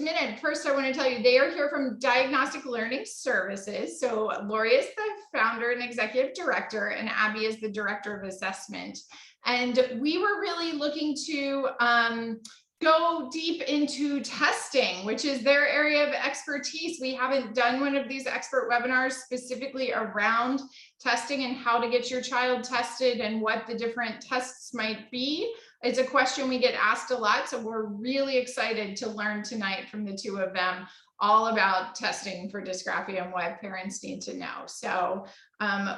minute. First, I want to tell you they are here from Diagnostic Learning Services. So Laurie is the founder and executive director, and Abby is the director of assessment. And we were really looking to go deep into testing, which is their area of expertise. We haven't done one of these expert webinars specifically around testing and how to get your child tested and what the different tests might be. It's a question we get asked a lot, so we're really excited to learn tonight from the two of them all about testing for dysgraphia and what parents need to know. So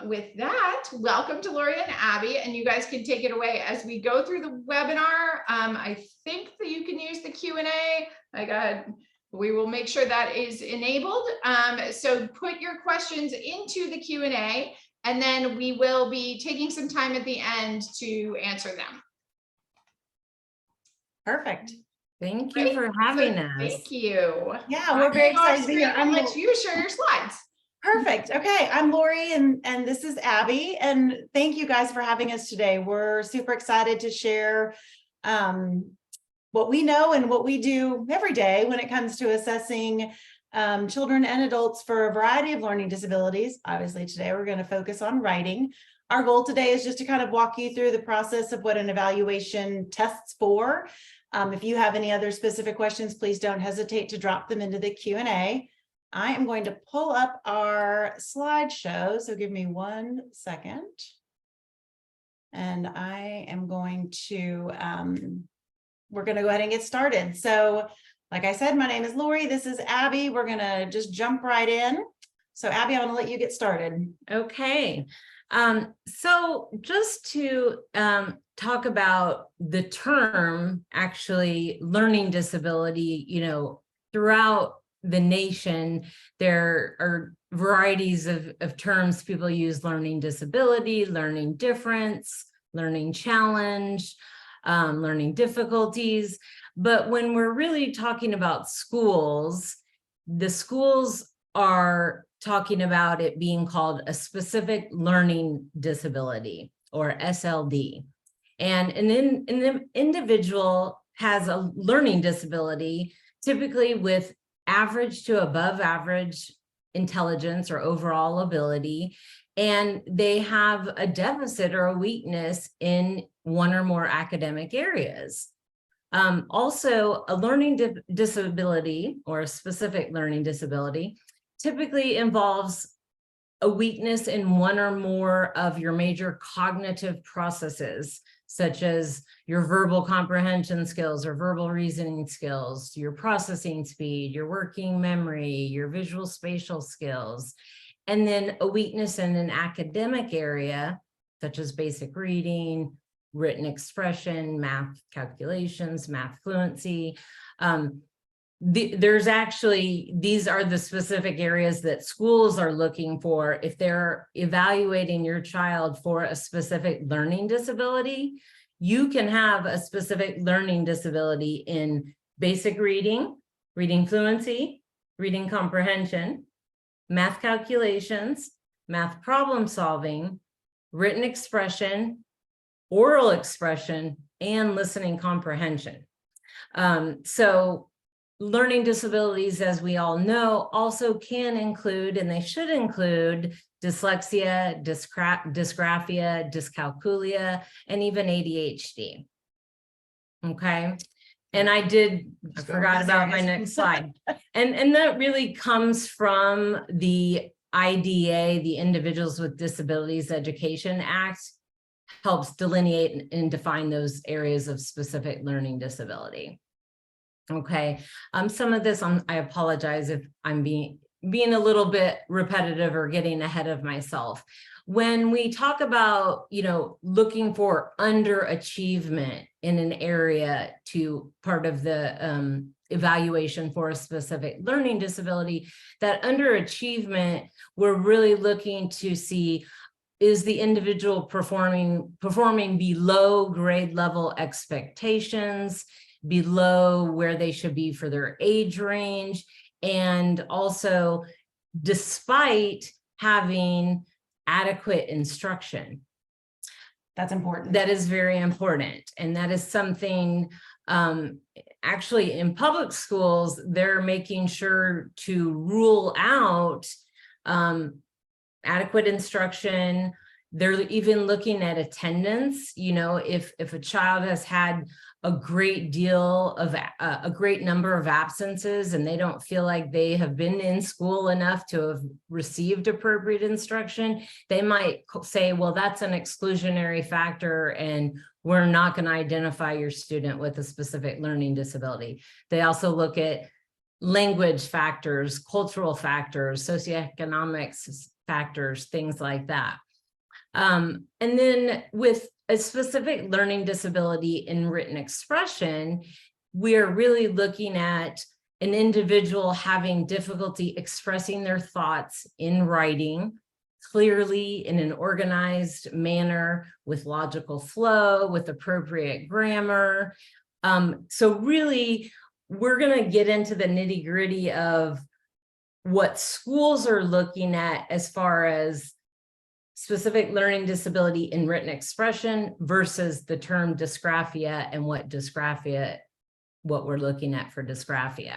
with that, welcome to Laurie and Abby, and you guys can take it away as we go through the webinar. I think that you can use the Q&A. We will make sure that is enabled. So put your questions into the Q&A, and then we will be taking some time at the end to answer them. Perfect. Thank you for having us. Thank you. Yeah, we're very excited to be here. I'll let you share your slides. Perfect. Okay, I'm Laurie and this is Abby. And thank you guys for having us today. We're super excited to share what we know and what we do every day when it comes to assessing children and adults for a variety of learning disabilities. Obviously, today we're going to focus on writing. Our goal today is just to kind of walk you through the process of what an evaluation tests for. If you have any other specific questions, please don't hesitate to drop them into the Q&A. I am going to pull up our slideshow, so give me 1 second. And I am going to, we're going to go ahead and get started. So like I said, my name is Laurie. This is Abby. We're going to just jump right in. So Abby, I want to let you get started. Okay. So just to talk about the term, actually, learning disability, throughout the nation, there are varieties of terms people use: learning disability, learning difference, learning challenge, learning difficulties. But when we're really talking about schools, the schools are talking about it being called a specific learning disability, or SLD. And an individual has a learning disability, typically with average to above average intelligence or overall ability, and they have a deficit or a weakness in one or more academic areas. Also, a learning disability or a specific learning disability typically involves a weakness in one or more of your major cognitive processes, such as your verbal comprehension skills or verbal reasoning skills, your processing speed, your working memory, your visual spatial skills, and then a weakness in an academic area, such as basic reading, written expression, math calculations, math fluency. These are the specific areas that schools are looking for if they're evaluating your child for a specific learning disability. You can have a specific learning disability in basic reading, reading fluency, reading comprehension, math calculations, math problem solving, written expression, oral expression, and listening comprehension. So learning disabilities, as we all know, also can include, and they should include, dyslexia, dysgraphia, dyscalculia, and even ADHD. Okay. And I forgot about my next slide. And that really comes from the IDEA, the Individuals with Disabilities Education Act, helps delineate and define those areas of specific learning disability. Okay, some of this, I apologize if I'm being a little bit repetitive or getting ahead of myself. When we talk about, looking for underachievement in an area to part of the evaluation for a specific learning disability, that underachievement, we're really looking to see, is the individual performing below grade level expectations, below where they should be for their age range, and also despite having adequate instruction. That's important. That is very important. And that is something actually in public schools, they're making sure to rule out adequate instruction. They're even looking at attendance. You know, if a child has had a great deal of a great number of absences and they don't feel like they have been in school enough to have received appropriate instruction, they might say, well, that's an exclusionary factor and we're not going to identify your student with a specific learning disability. They also look at language factors, cultural factors, socioeconomics factors, things like that. And then with a specific learning disability in written expression, we are really looking at an individual having difficulty expressing their thoughts in writing clearly in an organized manner with logical flow, with appropriate grammar. So really, we're going to get into the nitty-gritty of what schools are looking at as far as specific learning disability in written expression versus the term dysgraphia and what we're looking at for dysgraphia.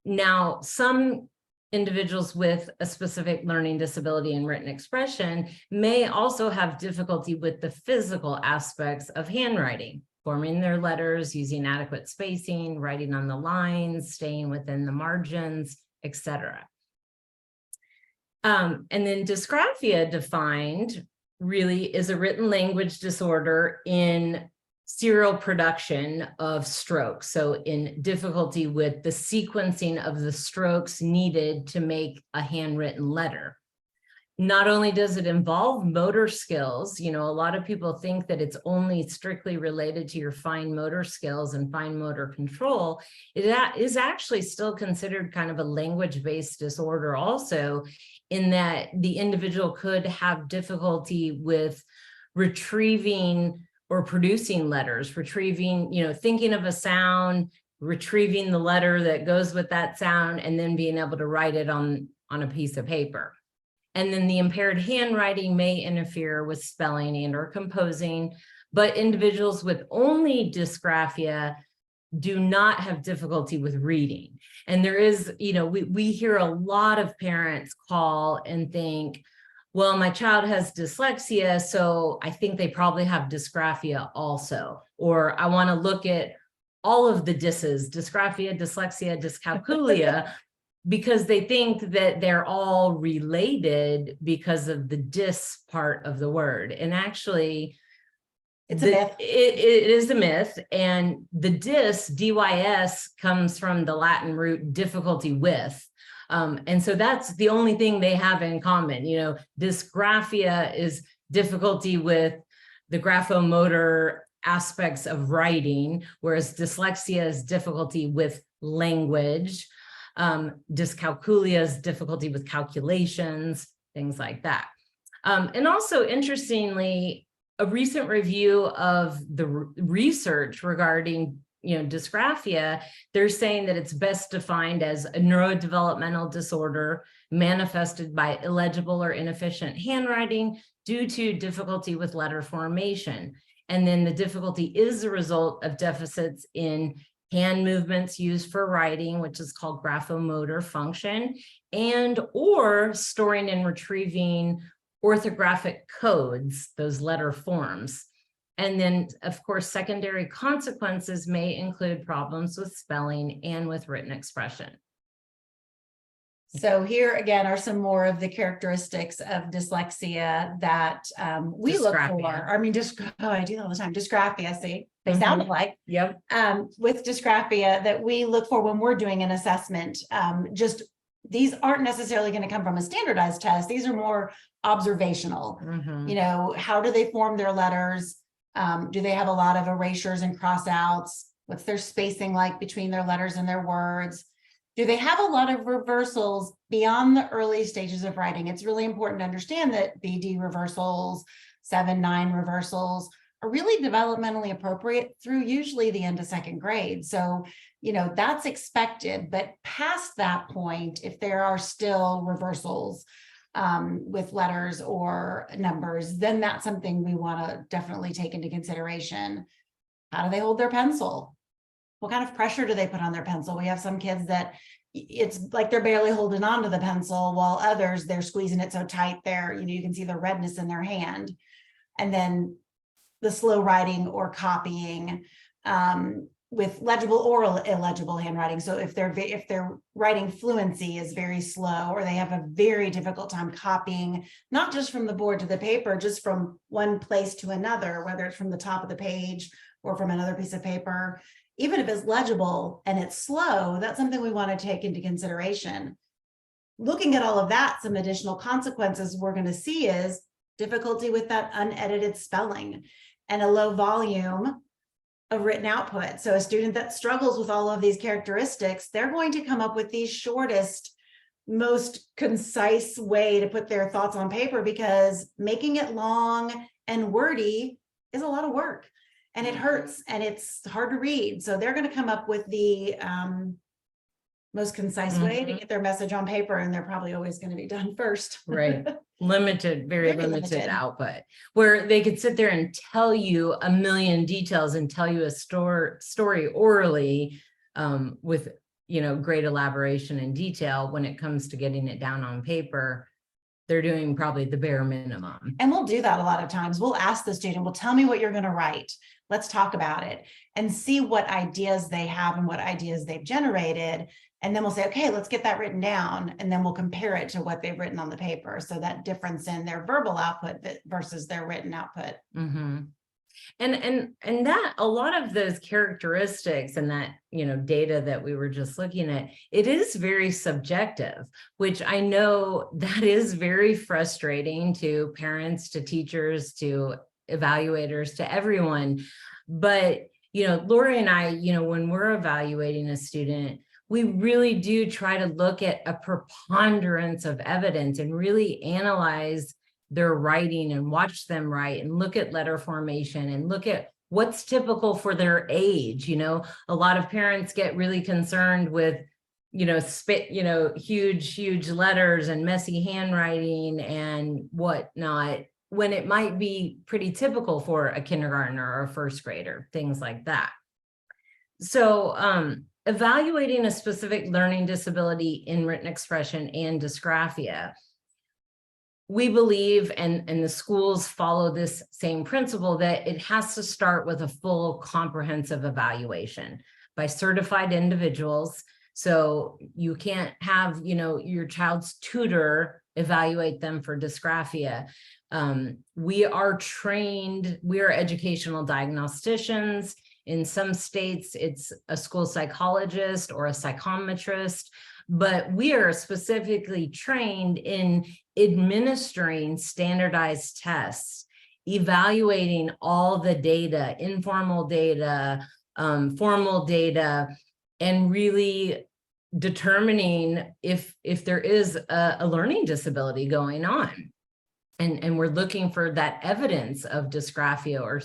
Now, some individuals with a specific learning disability in written expression may also have difficulty with the physical aspects of handwriting, forming their letters, using adequate spacing, writing on the lines, staying within the margins, etc. And then dysgraphia defined really is a written language disorder in serial production of strokes. So in difficulty with the sequencing of the strokes needed to make a handwritten letter. Not only does it involve motor skills, you know, a lot of people think that it's only strictly related to your fine motor skills and fine motor control. It is actually still considered kind of a language-based disorder also, in that the individual could have difficulty with retrieving or producing letters, retrieving, you know, thinking of a sound, retrieving the letter that goes with that sound, and then being able to write it on a piece of paper. And then the impaired handwriting may interfere with spelling and or composing, but individuals with only dysgraphia do not have difficulty with reading. And there is, you know, we hear a lot of parents call and think, well, my child has dyslexia, so I think they probably have dysgraphia also. Or I want to look at all of the dys's, dysgraphia, dyslexia, dyscalculia, because they think that they're all related because of the dys part of the word. And actually, it's a myth. It is a myth. And the dys, dys, comes from the Latin root difficulty with. And so that's the only thing they have in common. You know, dysgraphia is difficulty with the graphomotor aspects of writing, whereas dyslexia is difficulty with language. Dyscalculia is difficulty with calculations, things like that. And also, interestingly, a recent review of the research regarding, you know, dysgraphia, they're saying that it's best defined as a neurodevelopmental disorder manifested by illegible or inefficient handwriting due to difficulty with letter formation. And then the difficulty is the result of deficits in hand movements used for writing, which is called graphomotor function, and or storing and retrieving orthographic codes, those letter forms. And then, of course, secondary consequences may include problems with spelling and with written expression. So here again are some more of the characteristics of dyslexia that we look for. I mean, I do all the time. Dysgraphia, see, they sound alike. Yep. With dysgraphia that we look for when we're doing an assessment. Just these aren't necessarily going to come from a standardized test. These are more observational. You know, how do they form their letters? Do they have a lot of erasures and cross-outs? What's their spacing like between their letters and their words? Do they have a lot of reversals beyond the early stages of writing? It's really important to understand that BD reversals, 7-9 reversals are really developmentally appropriate through usually the end of second grade. So, you know, that's expected, but past that point, if there are still reversals with letters or numbers, then that's something we want to definitely take into consideration. How do they hold their pencil? What kind of pressure do they put on their pencil? We have some kids that it's like they're barely holding on to the pencil, while others, they're squeezing it so tight there, you can see the redness in their hand. And then the slow writing or copying, with legible or illegible handwriting. So if their writing fluency is very slow, or they have a very difficult time copying, not just from the board to the paper, just from one place to another, whether it's from the top of the page or from another piece of paper, even if it's legible and it's slow, that's something we want to take into consideration. Looking at all of that, some additional consequences we're going to see is difficulty with that unedited spelling and a low volume of written output. So a student that struggles with all of these characteristics, they're going to come up with the shortest, most concise way to put their thoughts on paper, because making it long and wordy is a lot of work, and it hurts and it's hard to read. So they're going to come up with the most concise way to get their message on paper, and they're probably always going to be done first. Right. Limited, very limited output, where they could sit there and tell you a million details and tell you a story orally, with, great elaboration and detail. When it comes to getting it down on paper, they're doing probably the bare minimum. And we'll do that a lot of times. We'll ask the student, well, tell me what you're going to write. Let's talk about it and see what ideas they have and what ideas they've generated. And then we'll say, okay, let's get that written down. And then we'll compare it to what they've written on the paper. So that difference in their verbal output versus their written output. Mm-hmm. And that a lot of those characteristics and that, data that we were just looking at, it is very subjective, which I know that is very frustrating to parents, to teachers, to evaluators, to everyone. But, Laurie and I, when we're evaluating a student, we really do try to look at a preponderance of evidence and really analyze their writing and watch them write and look at letter formation and look at what's typical for their age. A lot of parents get really concerned with, huge letters and messy handwriting and whatnot, when it might be pretty typical for a kindergartner or a first grader, things like that. So, evaluating a specific learning disability in written expression and dysgraphia, we believe, and the schools follow this same principle, that it has to start with a full comprehensive evaluation by certified individuals. So you can't have, your child's tutor evaluate them for dysgraphia. We are trained, we are educational diagnosticians. In some states, it's a school psychologist or a psychometrist, but we are specifically trained in administering standardized tests, evaluating all the data, informal data, formal data, and really determining if there is a learning disability going on. And we're looking for that evidence of dysgraphia or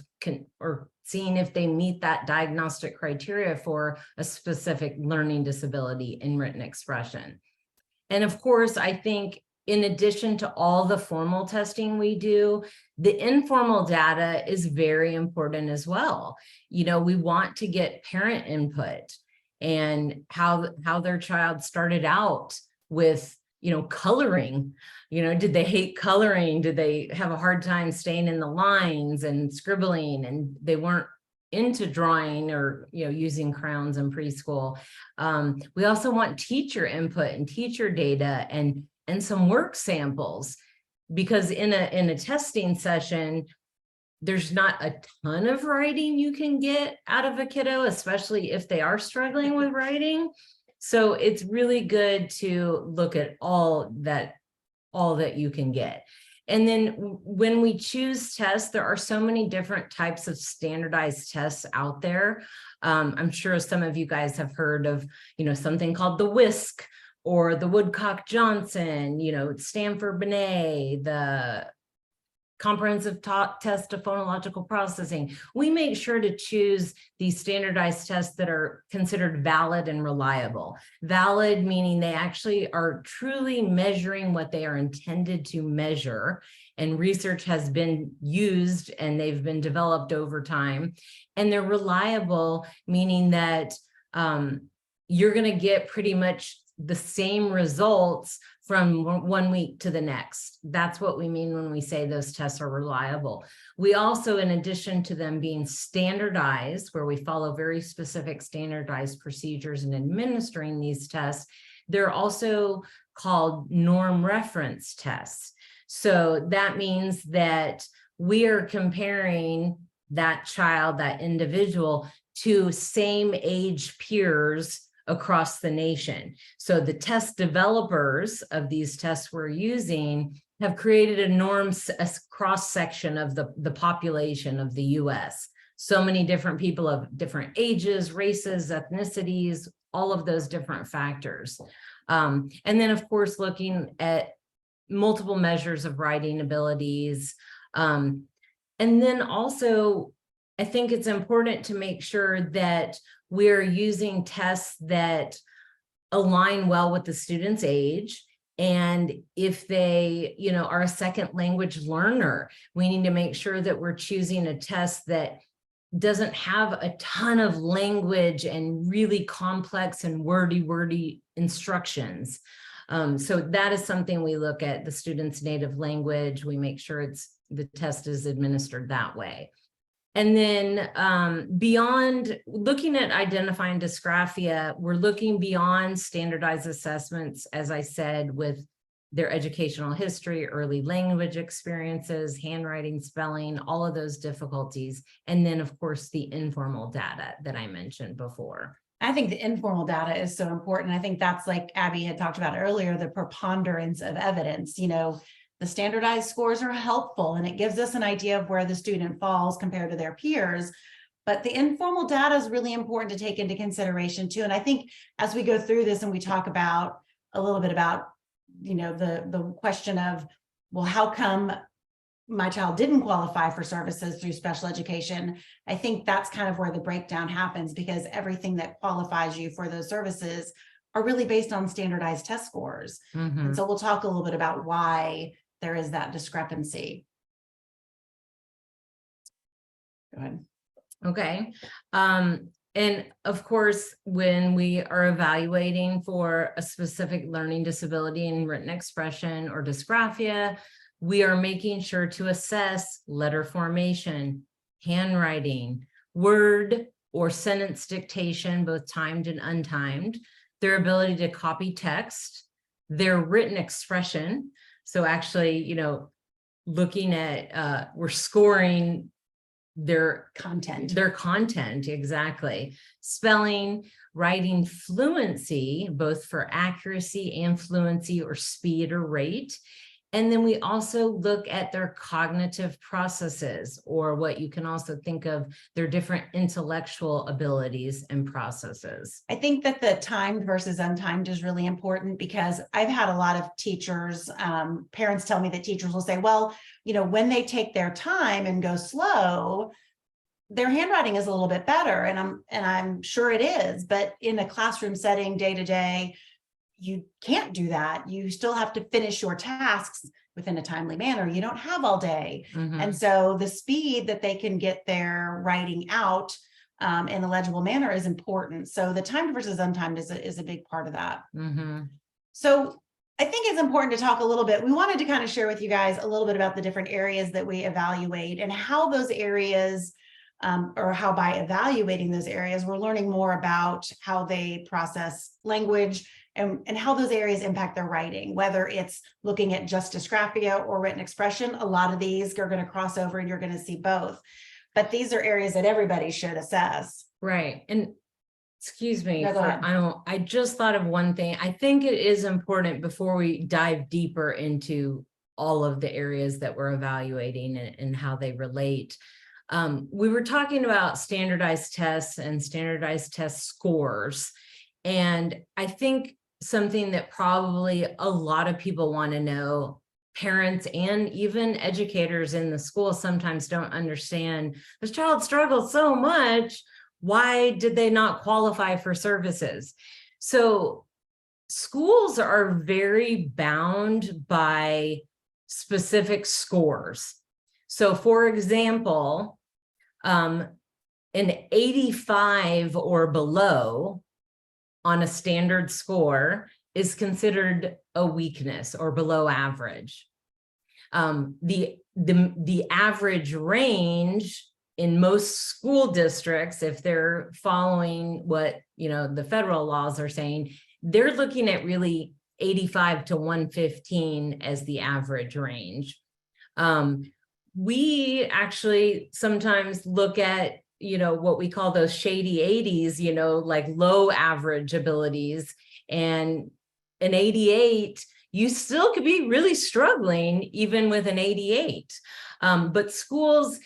seeing if they meet that diagnostic criteria for a specific learning disability in written expression. And of course, I think in addition to all the formal testing we do, the informal data is very important as well. We want to get parent input and how their child started out with, coloring. Did they hate coloring? Did they have a hard time staying in the lines and scribbling, and they weren't into drawing or, using crayons in preschool? We also want teacher input and teacher data and some work samples, because in a testing session, there's not a ton of writing you can get out of a kiddo, especially if they are struggling with writing. So it's really good to look at all that you can get. And then when we choose tests, there are so many different types of standardized tests out there. I'm sure some of you guys have heard of, something called the WISC or the Woodcock-Johnson, Stanford-Binet, the Comprehensive Test of Phonological Processing. We make sure to choose these standardized tests that are considered valid and reliable. Valid meaning they actually are truly measuring what they are intended to measure, and research has been used and they've been developed over time. And they're reliable, meaning that you're going to get pretty much the same results from 1 week to the next. That's what we mean when we say those tests are reliable. We also, in addition to them being standardized, where we follow very specific standardized procedures in administering these tests, they're also called norm reference tests. So that means that we are comparing that child, that individual, to same age peers across the nation. So the test developers of these tests we're using have created a cross section of the population of the US. So many different people of different ages, races, ethnicities, all of those different factors. And then of course, looking at multiple measures of writing abilities. And then also, I think it's important to make sure that we're using tests that align well with the student's age. And if they, are a second language learner, we need to make sure that we're choosing a test that doesn't have a ton of language and really complex and wordy instructions. So that is something we look at, the student's native language. We make sure the test is administered that way. And then beyond looking at identifying dysgraphia, we're looking beyond standardized assessments, as I said, with their educational history, early language experiences, handwriting, spelling, all of those difficulties. And then, of course, the informal data that I mentioned before. I think the informal data is so important. I think that's, like Abby had talked about earlier, the preponderance of evidence. The standardized scores are helpful and it gives us an idea of where the student falls compared to their peers. But the informal data is really important to take into consideration too. And I think as we go through this and we talk about a little bit about, the question of, well, how come my child didn't qualify for services through special education? I think that's kind of where the breakdown happens, because everything that qualifies you for those services are really based on standardized test scores. Mm-hmm. And so we'll talk a little bit about why there is that discrepancy. Go ahead. Okay. And of course, when we are evaluating for a specific learning disability in written expression or dysgraphia, we are making sure to assess letter formation, handwriting, word or sentence dictation, both timed and untimed, their ability to copy text, their written expression. So actually, looking at, we're scoring their content, exactly. Spelling, writing fluency, both for accuracy and fluency or speed or rate. And then we also look at their cognitive processes, or what you can also think of their different intellectual abilities and processes. I think that the timed versus untimed is really important, because I've had a lot of teachers, parents tell me that teachers will say, well, when they take their time and go slow, their handwriting is a little bit better. And I'm sure it is, but in a classroom setting, day to day, you can't do that. You still have to finish your tasks within a timely manner. You don't have all day. Mm-hmm. And so the speed that they can get their writing out in a legible manner is important. So the timed versus untimed is a big part of that. Mm-hmm. So I think it's important to talk a little bit. We wanted to kind of share with you guys a little bit about the different areas that we evaluate and how those areas, or how by evaluating those areas, we're learning more about how they process language and how those areas impact their writing, whether it's looking at just dysgraphia or written expression. A lot of these are going to cross over and you're going to see both. But these are areas that everybody should assess. Right. And excuse me, No, go ahead. I just thought of one thing. I think it is important before we dive deeper into all of the areas that we're evaluating and how they relate. We were talking about standardized tests and standardized test scores. And I think something that probably a lot of people want to know, parents and even educators in the school sometimes don't understand, this child struggles so much. Why did they not qualify for services? So schools are very bound by specific scores. So for example, an 85 or below on a standard score is considered a weakness or below average. The average range in most school districts, if they're following what, the federal laws are saying, they're looking at really 85 to 115 as the average range. We actually sometimes look at, what we call those shady 80s, like low average abilities, and an 88, you still could be really struggling even with an 88. But schools,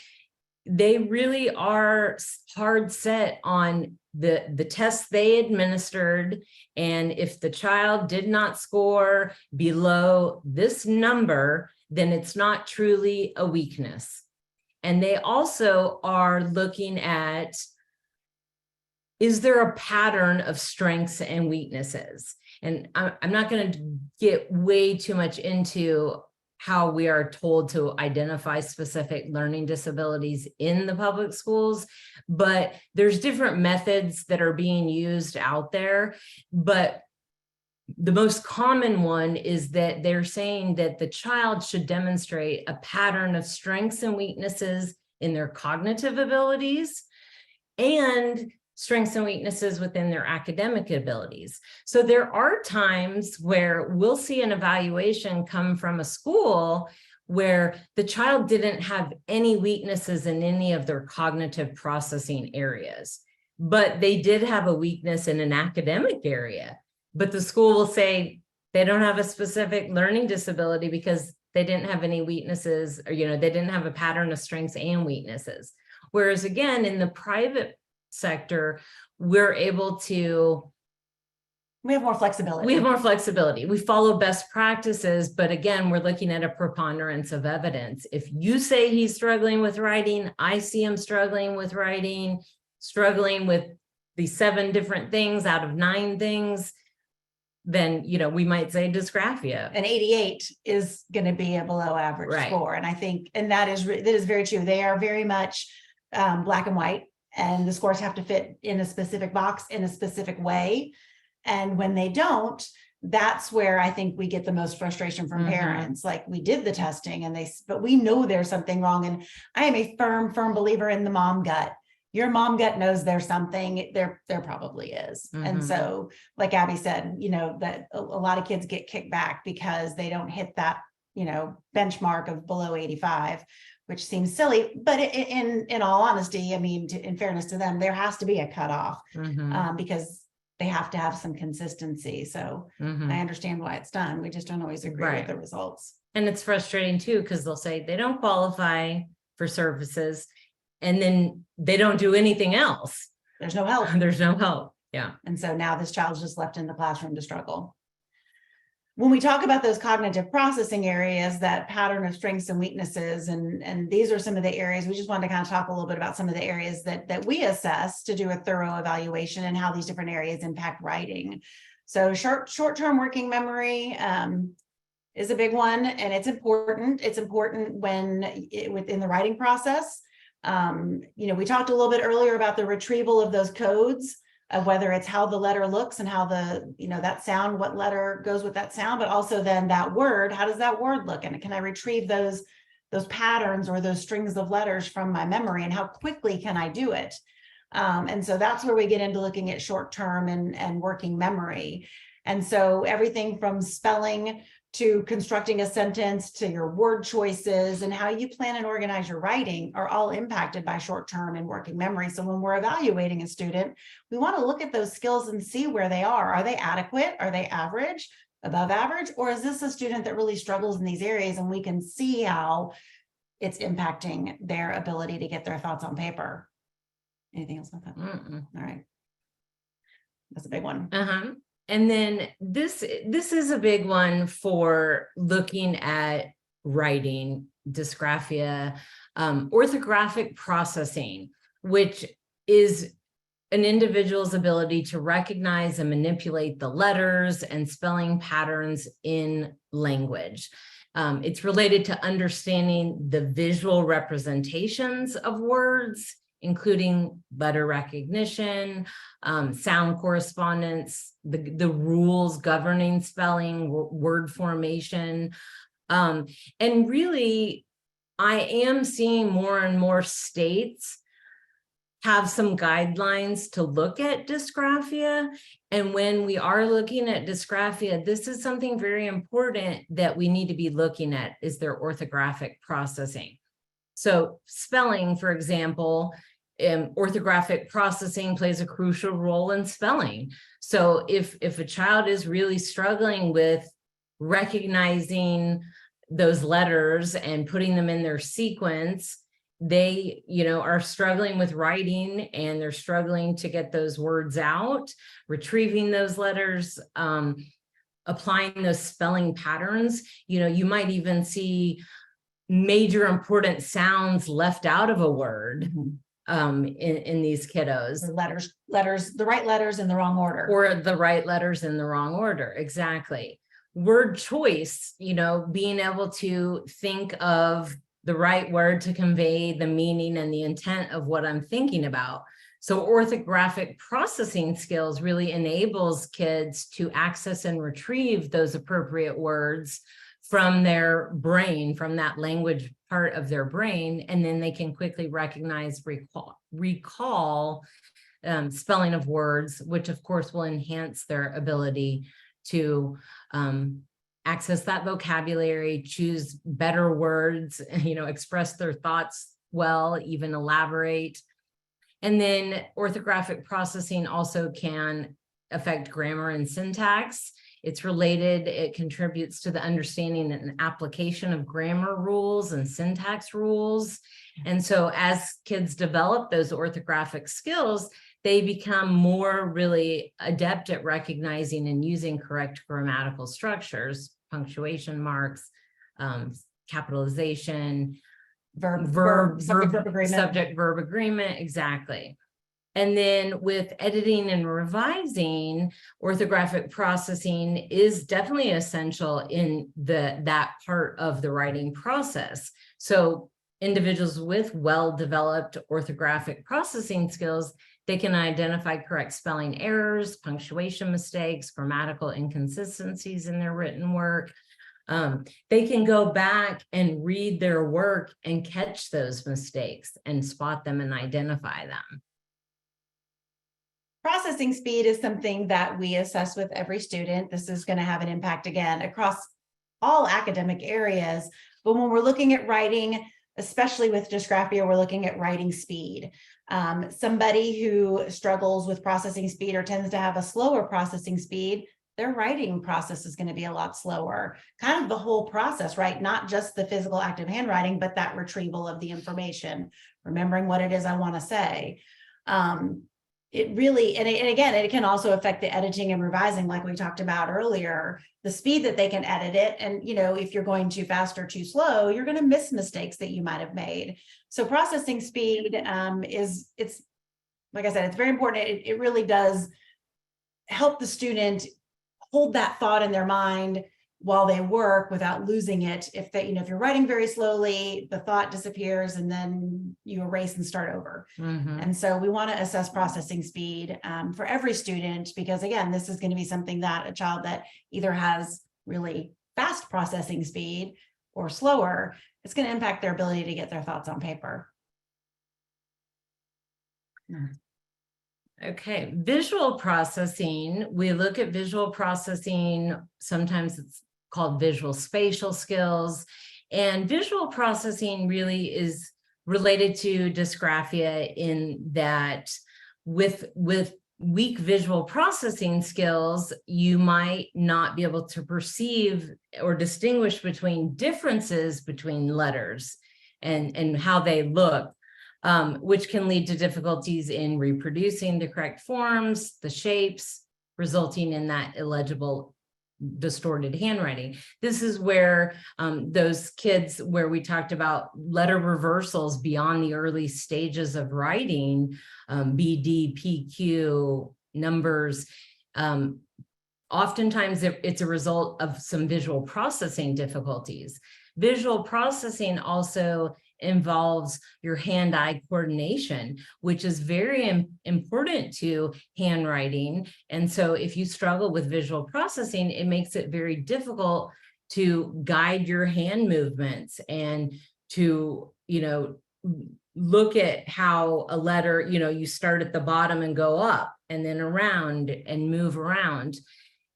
they really are hard set on the tests they administered. And if the child did not score below this number, then it's not truly a weakness. And they also are looking at, is there a pattern of strengths and weaknesses? And I'm not going to get way too much into how we are told to identify specific learning disabilities in the public schools, but there's different methods that are being used out there. But the most common one is that they're saying that the child should demonstrate a pattern of strengths and weaknesses in their cognitive abilities and strengths and weaknesses within their academic abilities. So there are times where we'll see an evaluation come from a school where the child didn't have any weaknesses in any of their cognitive processing areas, but they did have a weakness in an academic area. But the school will say they don't have a specific learning disability because they didn't have any weaknesses, or, they didn't have a pattern of strengths and weaknesses. Whereas again, in the private sector, we're able to, we have more flexibility. We follow best practices, but again, we're looking at a preponderance of evidence. If you say he's struggling with writing, I see him struggling with writing, struggling with the 7 different things out of 9 things, then, we might say dysgraphia. An 88 is going to be a below average score. And I think, and that is very true. They are very much black and white, and the scores have to fit in a specific box in a specific way. And when they don't, that's where I think we get the most frustration from parents. Like, we did the testing but we know there's something wrong. And I am a firm believer in the mom gut. Your mom gut knows there's something, there probably is. And so, like Abby said, that a lot of kids get kicked back because they don't hit that, benchmark of below 85, which seems silly. But in all honesty, I mean, in fairness to them, there has to be a cutoff because they have to have some consistency. So I understand why it's done. We just don't always agree with the results. And it's frustrating too, because they'll say they don't qualify for services, and then they don't do anything else. There's no help. There's no help. Yeah. And so now this child's just left in the classroom to struggle. When we talk about those cognitive processing areas, that pattern of strengths and weaknesses, and these are some of the areas, we just wanted to kind of talk a little bit about some of the areas that we assess to do a thorough evaluation and how these different areas impact writing. So short-term working memory is a big one, and it's important. It's important within the writing process. We talked a little bit earlier about the retrieval of those codes, of whether it's how the letter looks and how that sound, what letter goes with that sound, but also then that word, how does that word look? And can I retrieve those patterns or those strings of letters from my memory, and how quickly can I do it? And so that's where we get into looking at short-term and working memory. And so everything from spelling to constructing a sentence to your word choices and how you plan and organize your writing are all impacted by short-term and working memory. So when we're evaluating a student, we want to look at those skills and see where they are. Are they adequate? Are they average, above average? Or is this a student that really struggles in these areas, and we can see how it's impacting their ability to get their thoughts on paper? Anything else about that? All right. That's a big one. And then this is a big one for looking at writing dysgraphia, orthographic processing, which is an individual's ability to recognize and manipulate the letters and spelling patterns in language. It's related to understanding the visual representations of words including letter recognition, sound correspondence, the rules governing spelling, word formation. And really, I am seeing more and more states have some guidelines to look at dysgraphia. And when we are looking at dysgraphia, this is something very important that we need to be looking at, is their orthographic processing. So spelling, for example, orthographic processing plays a crucial role in spelling. So if a child is really struggling with recognizing those letters and putting them in their sequence, they, are struggling with writing, and they're struggling to get those words out, retrieving those letters, applying those spelling patterns. You might even see major important sounds left out of a word in these kiddos. The right letters in the wrong order. Or the right letters in the wrong order, exactly. Word choice, being able to think of the right word to convey the meaning and the intent of what I'm thinking about. So orthographic processing skills really enables kids to access and retrieve those appropriate words from their brain, from that language part of their brain, and then they can quickly recognize, recall spelling of words, which of course will enhance their ability to access that vocabulary, choose better words, express their thoughts well, even elaborate. And then orthographic processing also can affect grammar and syntax. It's related, it contributes to the understanding and application of grammar rules and syntax rules. And so as kids develop those orthographic skills, they become more really adept at recognizing and using correct grammatical structures, punctuation marks, capitalization, subject verb agreement, exactly. And then with editing and revising, orthographic processing is definitely essential in that part of the writing process. So individuals with well-developed orthographic processing skills, they can identify correct spelling errors, punctuation mistakes, grammatical inconsistencies in their written work. They can go back and read their work and catch those mistakes and spot them and identify them. Processing speed is something that we assess with every student. This is going to have an impact, again, across all academic areas. But when we're looking at writing, especially with dysgraphia, we're looking at writing speed. Somebody who struggles with processing speed or tends to have a slower processing speed, their writing process is going to be a lot slower. Kind of the whole process, right? Not just the physical active handwriting, but that retrieval of the information, remembering what it is I want to say. It really, and again, it can also affect the editing and revising, like we talked about earlier, the speed that they can edit it. And, if you're going too fast or too slow, you're going to miss mistakes that you might have made. So processing speed it's like I said, it's very important. It really does help the student hold that thought in their mind while they work without losing it. If you're writing very slowly, the thought disappears and then you erase and start over. Mm-hmm. And so we want to assess processing speed for every student, because again, this is going to be something that a child that either has really fast processing speed or slower, it's going to impact their ability to get their thoughts on paper. Okay, visual processing. We look at visual processing. Sometimes it's called visual spatial skills. And visual processing really is related to dysgraphia in that with weak visual processing skills, you might not be able to perceive or distinguish between differences between letters and how they look. Which can lead to difficulties in reproducing the correct forms, the shapes, resulting in that illegible, distorted handwriting. This is where those kids where we talked about letter reversals beyond the early stages of writing, BD, PQ, numbers, oftentimes it's a result of some visual processing difficulties. Visual processing also involves your hand-eye coordination, which is very important to handwriting. And so if you struggle with visual processing, it makes it very difficult to guide your hand movements and to, look at how a letter, you start at the bottom and go up and then around and move around.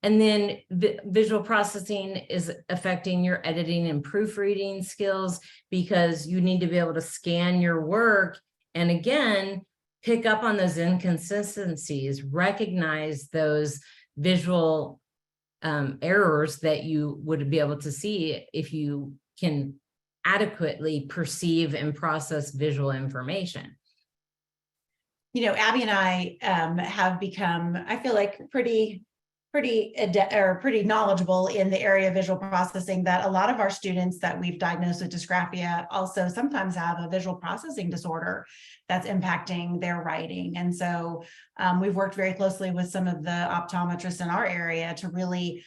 And then visual processing is affecting your editing and proofreading skills, because you need to be able to scan your work and again, pick up on those inconsistencies, recognize those visual errors that you would be able to see if you can adequately perceive and process visual information. Abby and I have become, I feel like, pretty knowledgeable in the area of visual processing, that a lot of our students that we've diagnosed with dysgraphia also sometimes have a visual processing disorder that's impacting their writing. And so we've worked very closely with some of the optometrists in our area to really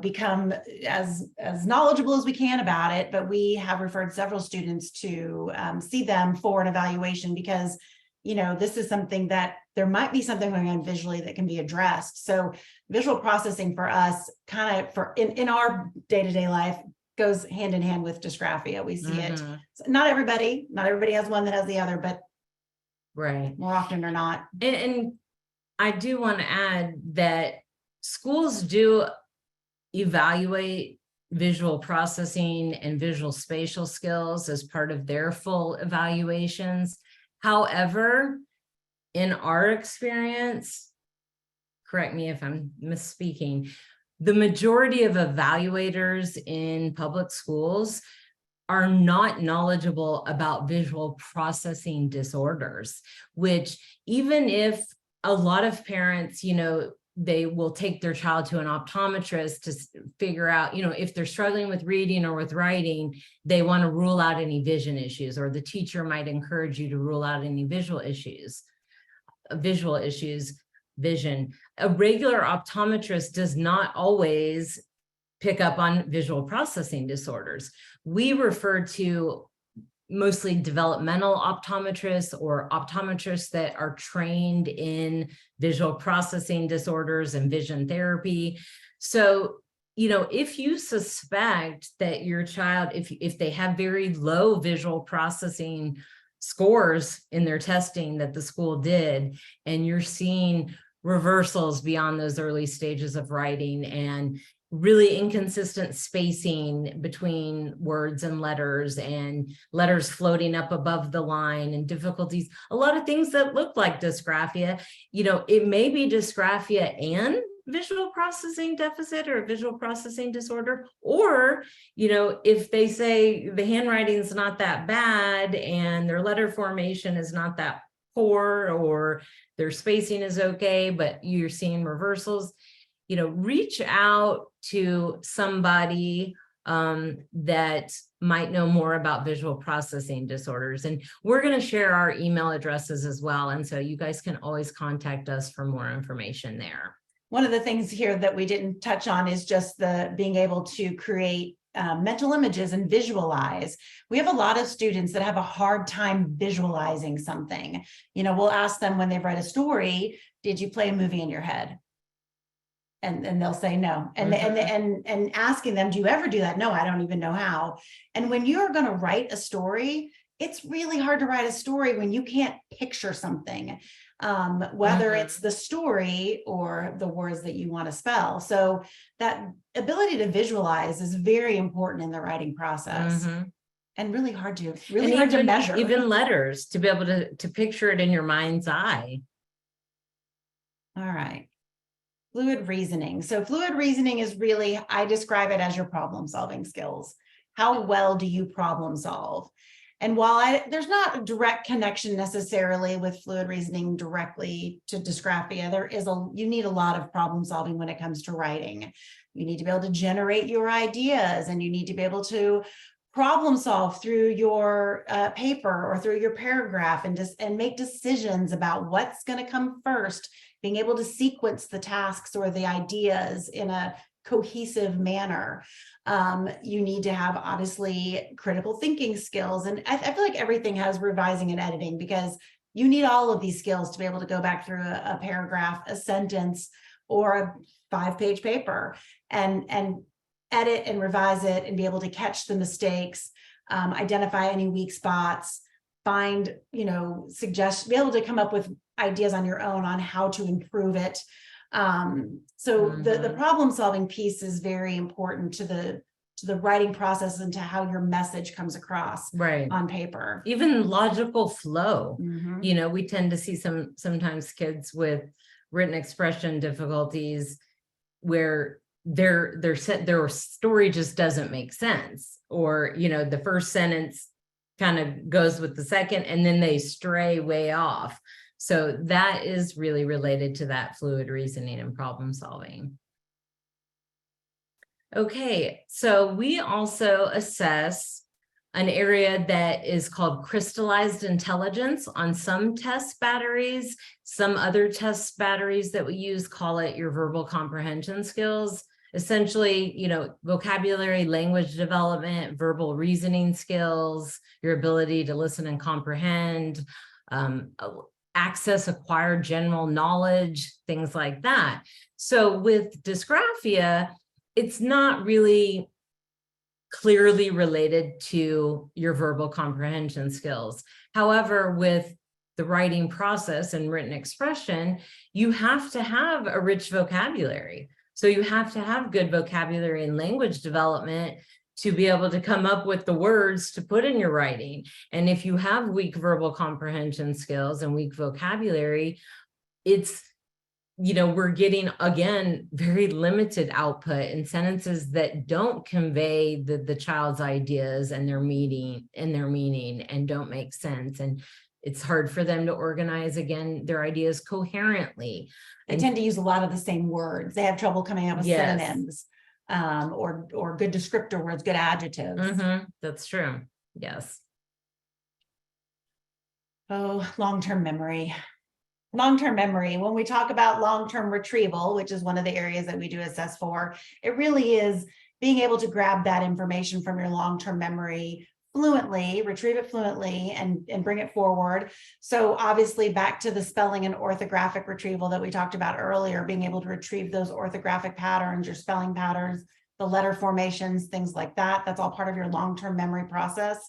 become as knowledgeable as we can about it. But we have referred several students to see them for an evaluation, because this is something that there might be something going on visually that can be addressed. So visual processing for us, kind of in our day-to-day life, goes hand in hand with dysgraphia. We see it. So not everybody has one that has the other, but right, more often or not. And I do want to add that schools do evaluate visual processing and visual spatial skills as part of their full evaluations. However, in our experience, correct me if I'm misspeaking, the majority of evaluators in public schools are not knowledgeable about visual processing disorders, which even if a lot of parents, they will take their child to an optometrist to figure out, if they're struggling with reading or with writing, they want to rule out any vision issues, or the teacher might encourage you to rule out any visual issues. Vision. A regular optometrist does not always pick up on visual processing disorders. We refer to mostly developmental optometrists or optometrists that are trained in visual processing disorders and vision therapy. So, if you suspect that your child, if they have very low visual processing scores in their testing that the school did, and you're seeing reversals beyond those early stages of writing and really inconsistent spacing between words and letters floating up above the line, and difficulties, a lot of things that look like dysgraphia, it may be dysgraphia and visual processing deficit or visual processing disorder. Or, if they say the handwriting is not that bad and their letter formation is not that poor, or their spacing is okay, but you're seeing reversals, reach out to somebody that might know more about visual processing disorders. And we're going to share our email addresses as well. And so you guys can always contact us for more information there. One of the things here that we didn't touch on is just the being able to create mental images and visualize. We have a lot of students that have a hard time visualizing something. We'll ask them when they've read a story, did you play a movie in your head? And they'll say no. And asking them, do you ever do that? No, I don't even know how. And when you're going to write a story, it's really hard to write a story when you can't picture something, whether it's the story or the words that you want to spell. So that ability to visualize is very important in the writing process. And really hard to measure. Even letters, to be able to picture it in your mind's eye. All right. Fluid reasoning. So fluid reasoning is really, I describe it as your problem solving skills. How well do you problem solve? And while there's not a direct connection necessarily with fluid reasoning directly to dysgraphia, you need a lot of problem solving when it comes to writing. You need to be able to generate your ideas, and you need to be able to problem solve through your paper or through your paragraph, and make decisions about what's going to come first, being able to sequence the tasks or the ideas in a cohesive manner. You need to have obviously critical thinking skills. And I feel like everything has revising and editing, because you need all of these skills to be able to go back through a paragraph, a sentence, or a 5-page paper and edit and revise it and be able to catch the mistakes, identify any weak spots, find, suggest, be able to come up with ideas on your own on how to improve it. So the problem solving piece is very important to the writing process and to how your message comes across on paper. Even logical flow. We tend to see sometimes kids with written expression difficulties where their story just doesn't make sense, or the first sentence kind of goes with the second and then they stray way off. So that is really related to that fluid reasoning and problem solving. Okay, so we also assess an area that is called crystallized intelligence on some test batteries. Some other test batteries that we use call it your verbal comprehension skills. Essentially, vocabulary, language development, verbal reasoning skills, your ability to listen and comprehend, access acquired general knowledge, things like that. So with dysgraphia, it's not really clearly related to your verbal comprehension skills. However, with the writing process and written expression, you have to have a rich vocabulary. So you have to have good vocabulary and language development to be able to come up with the words to put in your writing. And if you have weak verbal comprehension skills and weak vocabulary, it's, we're getting, again, very limited output in sentences that don't convey the child's ideas and their meaning and don't make sense. And it's hard for them to organize, again, their ideas coherently. They tend to use a lot of the same words. They have trouble coming up with synonyms, or good descriptor words, good adjectives. That's true. Yes. Oh, long-term memory. Long-term memory. When we talk about long-term retrieval, which is one of the areas that we do assess for, it really is being able to grab that information from your long-term memory fluently, retrieve it fluently, and bring it forward. So obviously back to the spelling and orthographic retrieval that we talked about earlier, being able to retrieve those orthographic patterns, your spelling patterns, the letter formations, things like that. That's all part of your long-term memory process.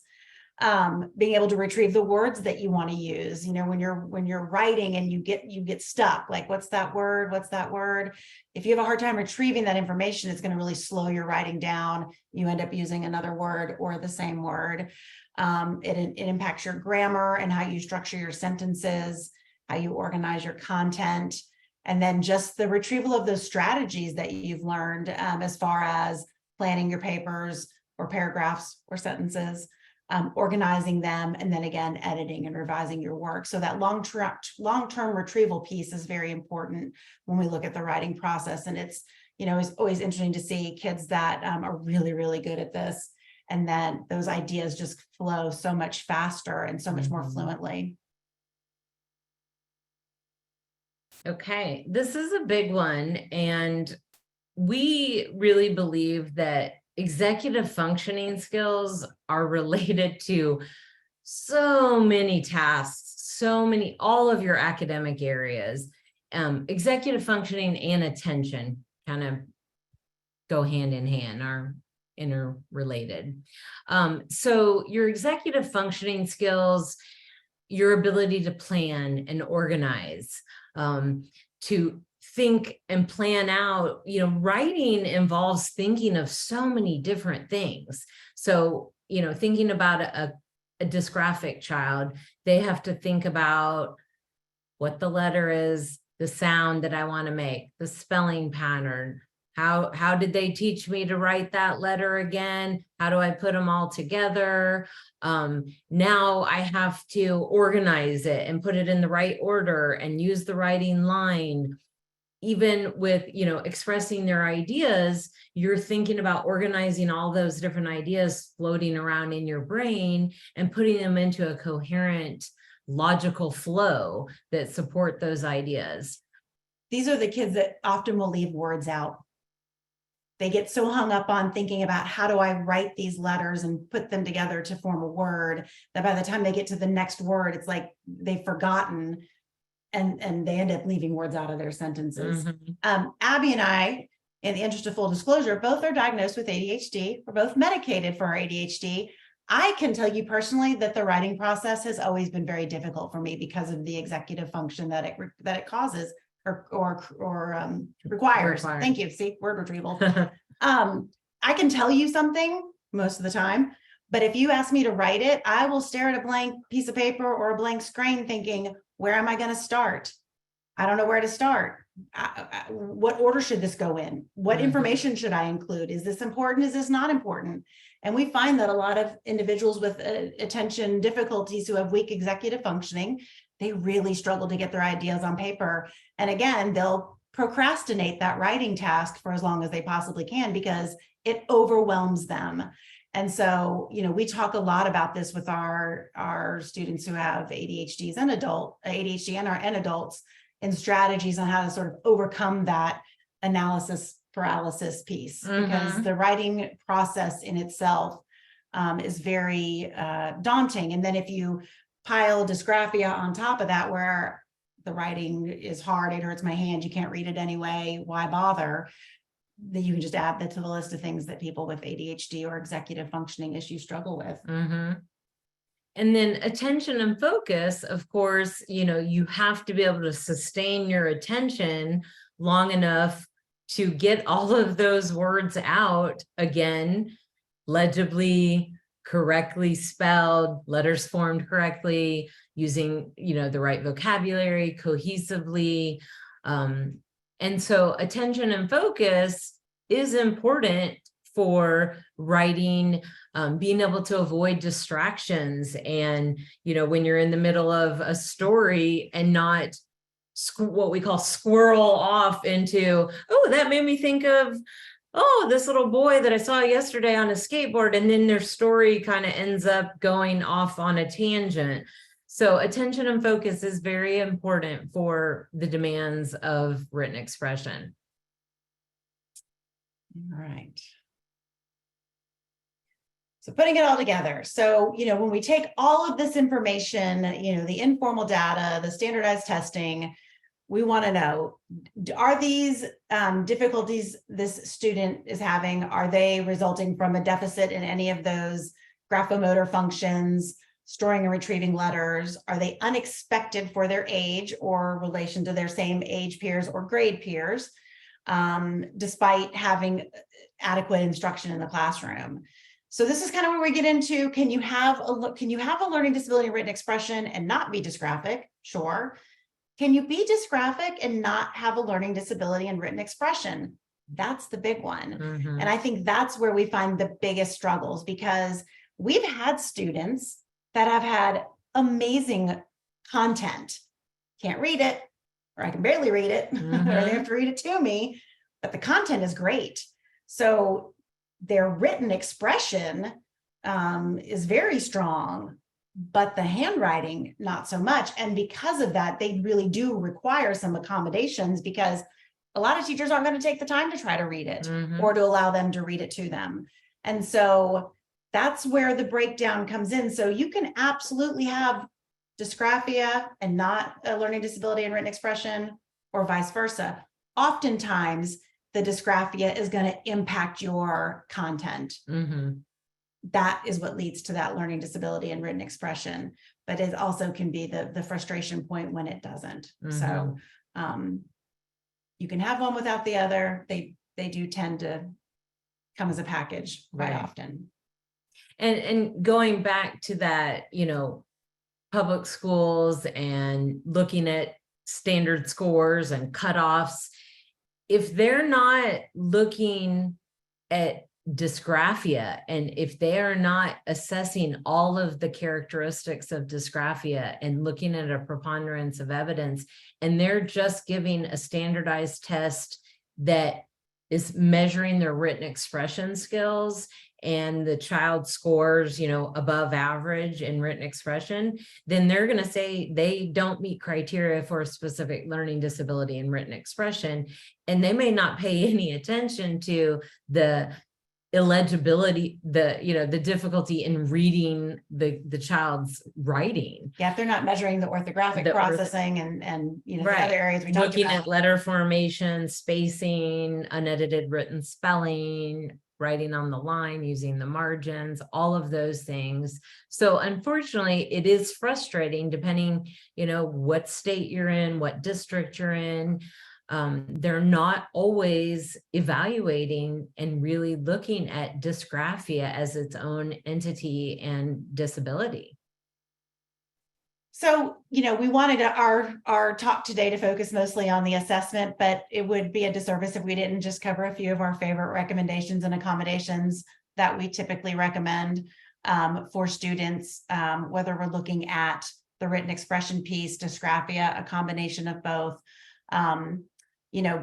Being able to retrieve the words that you want to use, when you're writing and you get stuck, like, what's that word? What's that word? If you have a hard time retrieving that information, it's going to really slow your writing down. You end up using another word or the same word. It impacts your grammar and how you structure your sentences, how you organize your content, and then just the retrieval of those strategies that you've learned, as far as planning your papers or paragraphs or sentences. Organizing them, and then again, editing and revising your work. So that long-term retrieval piece is very important when we look at the writing process. And it's, it's always interesting to see kids that are really, really good at this, and then those ideas just flow so much faster and so much more fluently. Okay, this is a big one. And we really believe that executive functioning skills are related to so many tasks, all of your academic areas. Executive functioning and attention kind of go hand in hand, are interrelated. So your executive functioning skills, your ability to plan and organize, to think and plan out, writing involves thinking of so many different things. So, thinking about a dysgraphic child, they have to think about what the letter is, the sound that I want to make, the spelling pattern. How did they teach me to write that letter again? How do I put them all together? Now I have to organize it and put it in the right order and use the writing line. Even with, expressing their ideas, you're thinking about organizing all those different ideas floating around in your brain and putting them into a coherent, logical flow that support those ideas. These are the kids that often will leave words out. they get so hung up on thinking about how do I write these letters and put them together to form a word, that by the time they get to the next word, it's like they've forgotten and they end up leaving words out of their sentences. Abby and I, in the interest of full disclosure, both are diagnosed with ADHD. We're both medicated for our ADHD. I can tell you personally that the writing process has always been very difficult for me because of the executive function that it causes or requires. Thank you. See, word retrieval. I can tell you something most of the time, but if you ask me to write it, I will stare at a blank piece of paper or a blank screen thinking, where am I going to start? I don't know where to start. What order should this go in? What information should I include? Is this important? Is this not important? And we find that a lot of individuals with attention difficulties who have weak executive functioning, they really struggle to get their ideas on paper. And again, they'll procrastinate that writing task for as long as they possibly can because it overwhelms them. And so, you know, we talk a lot about this with our students who have ADHD and adults, and strategies on how to sort of overcome that analysis paralysis piece, because the writing process in itself is very daunting. And then if you pile dysgraphia on top of that, where the writing is hard, it hurts my hand, you can't read it anyway, why bother? Then you can just add that to the list of things that people with ADHD or executive functioning issues struggle with. And then attention and focus, of course, you know, you have to be able to sustain your attention long enough to get all of those words out again, legibly, correctly spelled, letters formed correctly, using, you know, the right vocabulary cohesively. And so attention and focus is important for writing, being able to avoid distractions. And, you know, when you're in the middle of a story and not what we call squirrel off into, oh, that made me think of, oh, this little boy that I saw yesterday on a skateboard, and then their story kind of ends up going off on a tangent. So attention and focus is very important for the demands of written expression. All right. So putting it all together. So, you know, when we take all of this information, you know, the informal data, the standardized testing, we want to know, are these difficulties this student is having, are they resulting from a deficit in any of those graphomotor functions, storing and retrieving letters? Are they unexpected for their age or relation to their same age peers or grade peers, despite having adequate instruction in the classroom? So this is kind of where we get into, can you have a learning disability in written expression and not be dysgraphic? Sure. Can you be dysgraphic and not have a learning disability in written expression? That's the big one. And I think that's where we find the biggest struggles, because we've had students that have had amazing content. Can't read it, or I can barely read it, or they have to read it to me, but the content is great. So their written expression is very strong, but the handwriting, not so much. And because of that, they really do require some accommodations, because a lot of teachers aren't going to take the time to try to read it or to allow them to read it to them. And so that's where the breakdown comes in. So you can absolutely have dysgraphia and not a learning disability in written expression, or vice versa. Oftentimes, the dysgraphia is going to impact your content. That is what leads to that learning disability in written expression, but it also can be the frustration point when it doesn't. So you can have one without the other. They do tend to come as a package quite often. And going back to that, you know, public schools and looking at standard scores and cutoffs, if they're not looking at dysgraphia, and if they are not assessing all of the characteristics of dysgraphia and looking at a preponderance of evidence, and they're just giving a standardized test that is measuring their written expression skills, and the child scores, above average in written expression, then they're going to say they don't meet criteria for a specific learning disability in written expression. And they may not pay any attention to the illegibility, the difficulty in reading the child's writing. Yeah, if they're not measuring the orthographic processing and the Right. other areas we talked Looking about. at letter formation, spacing, unedited written spelling, writing on the line, using the margins, all of those things. So unfortunately, it is frustrating depending, what state you're in, what district you're in. They're not always evaluating and really looking at dysgraphia as its own entity and disability. So, we wanted our talk today to focus mostly on the assessment, but it would be a disservice if we didn't just cover a few of our favorite recommendations and accommodations that we typically recommend for students, whether we're looking at the written expression piece, dysgraphia, a combination of both.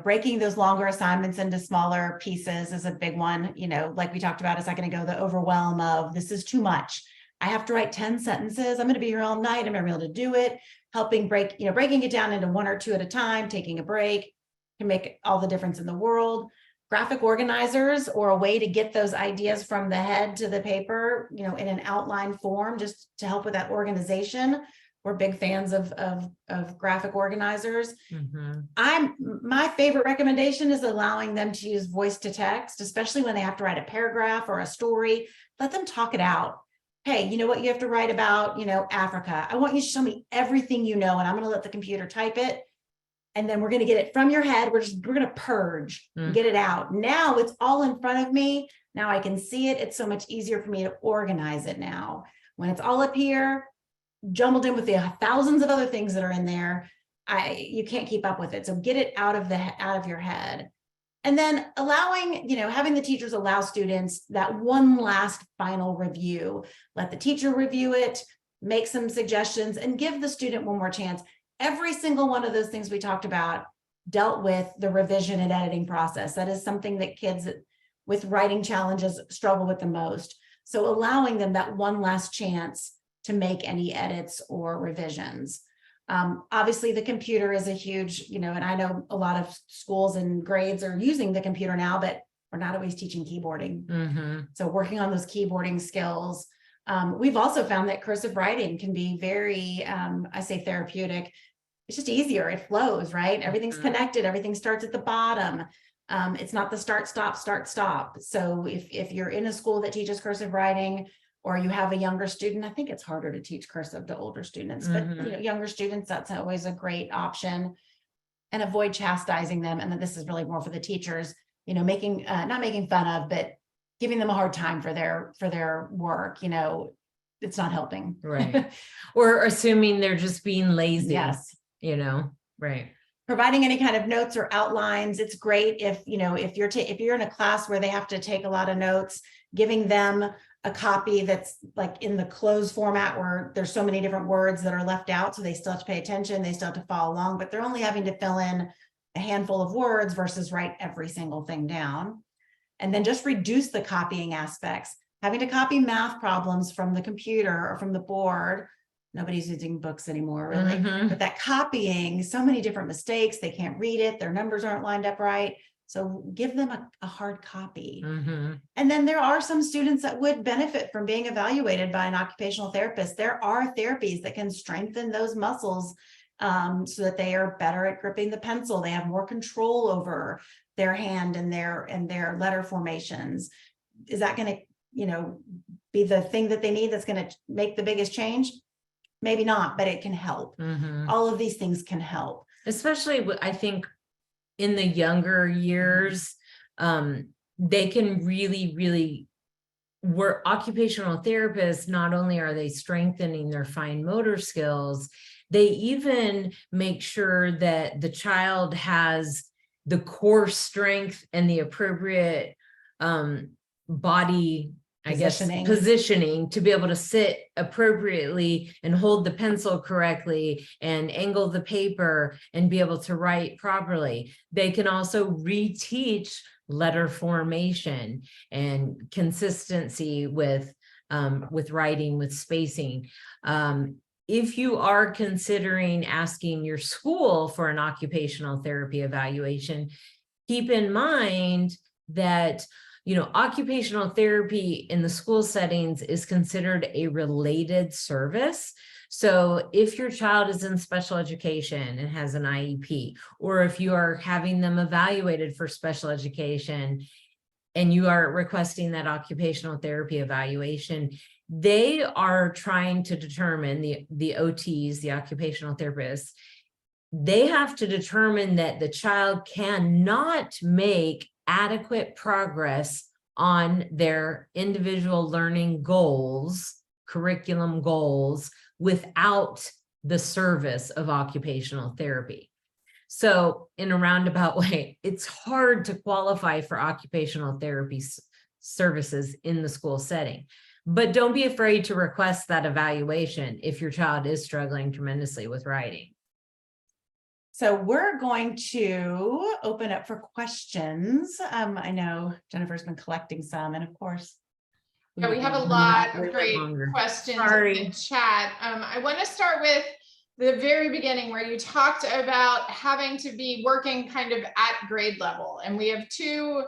Breaking those longer assignments into smaller pieces is a big one. Like we talked about a second ago, the overwhelm of this is too much. I have to write 10 sentences. I'm going to be here all night. I'm going to be able to do it. Helping breaking it down into one or two at a time, taking a break can make all the difference in the world. Graphic organizers, or a way to get those ideas from the head to the paper, in an outline form, just to help with that organization. We're big fans of graphic organizers. My favorite recommendation is allowing them to use voice to text, especially when they have to write a paragraph or a story. Let them talk it out. Hey, you know what you have to write about, Africa. I want you to show me everything and I'm going to let the computer type it. And then we're going to get it from your head. We're going to purge and get it out. Now it's all in front of me. Now I can see it. It's so much easier for me to organize it now. When it's all up here, jumbled in with the thousands of other things that are in there, you can't keep up with it. So get it out of your head. And then allowing, having the teachers allow students that one last final review. Let the teacher review it, make some suggestions, and give the student one more chance. Every single one of those things we talked about dealt with the revision and editing process. That is something that kids with writing challenges struggle with the most. So allowing them that one last chance to make any edits or revisions. Obviously, the computer is a huge, and I know a lot of schools and grades are using the computer now, but we're not always teaching keyboarding. So working on those keyboarding skills. We've also found that cursive writing can be very, I say therapeutic. It's just easier. It flows, right? Everything's connected. Everything starts at the bottom. It's not the start, stop. So if you're in a school that teaches cursive writing, or you have a younger student, I think it's harder to teach cursive to older students, but younger students, that's always a great option. And avoid chastising them. And then this is really more for the teachers, not making fun of, but giving them a hard time for their work. It's not helping. Right. Or assuming they're just being lazy. Yes. Right. Providing any kind of notes or outlines. It's great if you're in a class where they have to take a lot of notes, giving them a copy that's like in the closed format where there's so many different words that are left out. So they still have to pay attention. They still have to follow along, but they're only having to fill in a handful of words versus write every single thing down. And then just reduce the copying aspects. Having to copy math problems from the computer or from the board. Nobody's using books anymore, really. But that copying, so many different mistakes. They can't read it. Their numbers aren't lined up right. So give them a hard copy. And then there are some students that would benefit from being evaluated by an occupational therapist. There are therapies that can strengthen those muscles so that they are better at gripping the pencil. They have more control over their hand and their letter formations. Is that going to, be the thing that they need that's going to make the biggest change? Maybe not, but it can help. All of these things can help. Especially, I think, in the younger years, they can really work. Occupational therapists, not only are they strengthening their fine motor skills, they even make sure that the child has the core strength and the appropriate body, positioning to be able to sit appropriately and hold the pencil correctly and angle the paper and be able to write properly. They can also reteach letter formation and consistency with writing, with spacing. If you are considering asking your school for an occupational therapy evaluation, keep in mind that, occupational therapy in the school settings is considered a related service. So if your child is in special education and has an IEP, or if you are having them evaluated for special education and you are requesting that occupational therapy evaluation, they are trying to determine, the OTs, the occupational therapists, they have to determine that the child cannot make adequate progress on their individual learning goals, curriculum goals, without the service of occupational therapy. So in a roundabout way, it's hard to qualify for occupational therapy services in the school setting. But don't be afraid to request that evaluation if your child is struggling tremendously with writing. So we're going to open up for questions. I know Jennifer's been collecting some, and of course, Yeah, we have a lot of great longer. questions Sorry. in the chat. I want to start with the very beginning where you talked about having to be working kind of at grade level. And we have two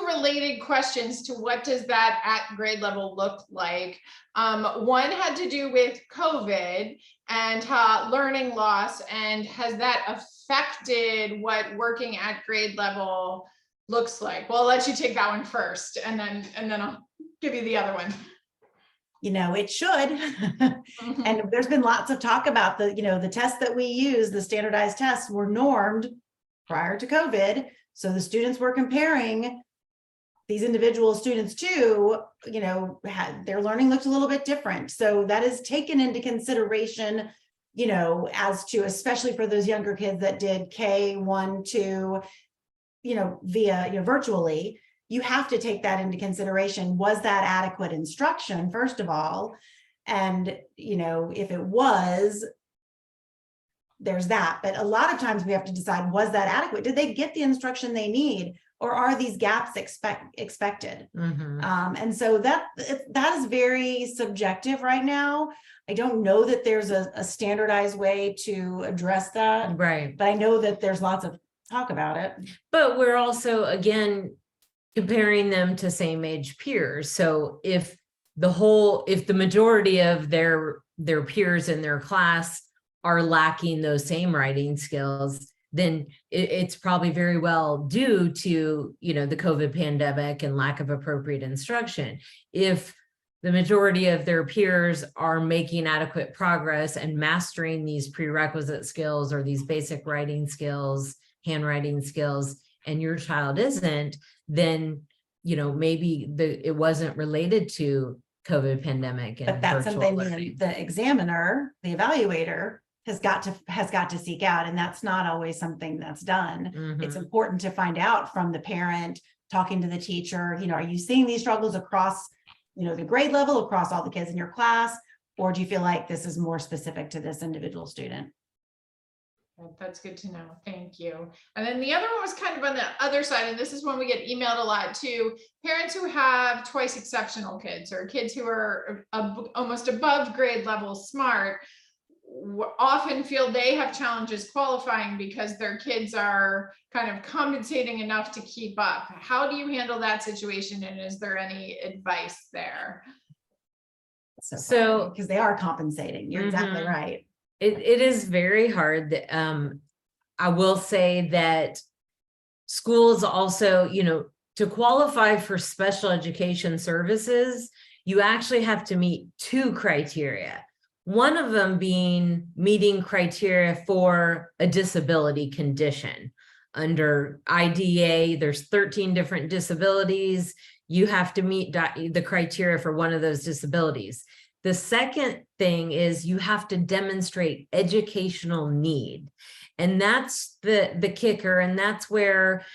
related questions to what does that at grade level look like. One had to do with COVID and learning loss, and has that affected what working at grade level looks like? Well, I'll let you take that one first, and then I'll give you the other one. It should. And there's been lots of talk about the tests that we use, the standardized tests were normed prior to COVID. So the students were comparing these individual students to, their learning looked a little bit different. So that is taken into consideration, as to, especially for those younger kids that did K1, 2, via, virtually. You have to take that into consideration. Was that adequate instruction, first of all? And, if it was, there's that. But a lot of times we have to decide, was that adequate? Did they get the instruction they need? Or are these gaps expected? And so that is very subjective right now. I don't know that there's a standardized way to address that. Right. But I know that there's lots of talk about it. But we're also, again, comparing them to same age peers. So if the majority of their peers in their class are lacking those same writing skills, then it's probably very well due to, the COVID pandemic and lack of appropriate instruction. If the majority of their peers are making adequate progress and mastering these prerequisite skills or these basic writing skills, handwriting skills, and your child isn't, then, maybe it wasn't related to COVID pandemic. But that's something the examiner, the evaluator, has got to seek out, and that's not always something that's done. It's important to find out from the parent, talking to the teacher, are you seeing these struggles across, the grade level, across all the kids in your class, or do you feel like this is more specific to this individual student? That's good to know. Thank you. And then the other one was kind of on the other side, and this is one we get emailed a lot too. Parents who have twice exceptional kids, or kids who are almost above grade level smart, often feel they have challenges qualifying because their kids are kind of compensating enough to keep up. How do you handle that situation, and is there any advice there? So because they are compensating, you're exactly right. It is very hard. I will say that schools also, to qualify for special education services, you actually have to meet 2 criteria. One of them being meeting criteria for a disability condition. Under IDEA, there's 13 different disabilities. You have to meet the criteria for one of those disabilities. The second thing is you have to demonstrate educational need. And that's the kicker. And that's where,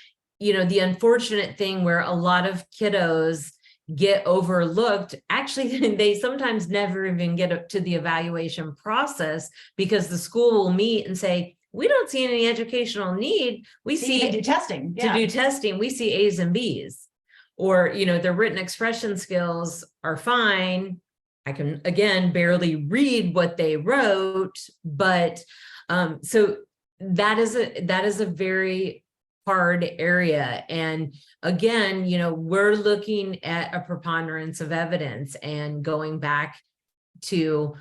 the unfortunate thing where a lot of kiddos get overlooked. Actually, they sometimes never even get up to the evaluation process, because the school will meet and say, we don't see any educational need. We To even see do testing. to do testing, we see A's and B's, or, their written expression skills are fine. I can, again, barely read what they wrote, but so that is a very hard area. And again, we're looking at a preponderance of evidence, and going back to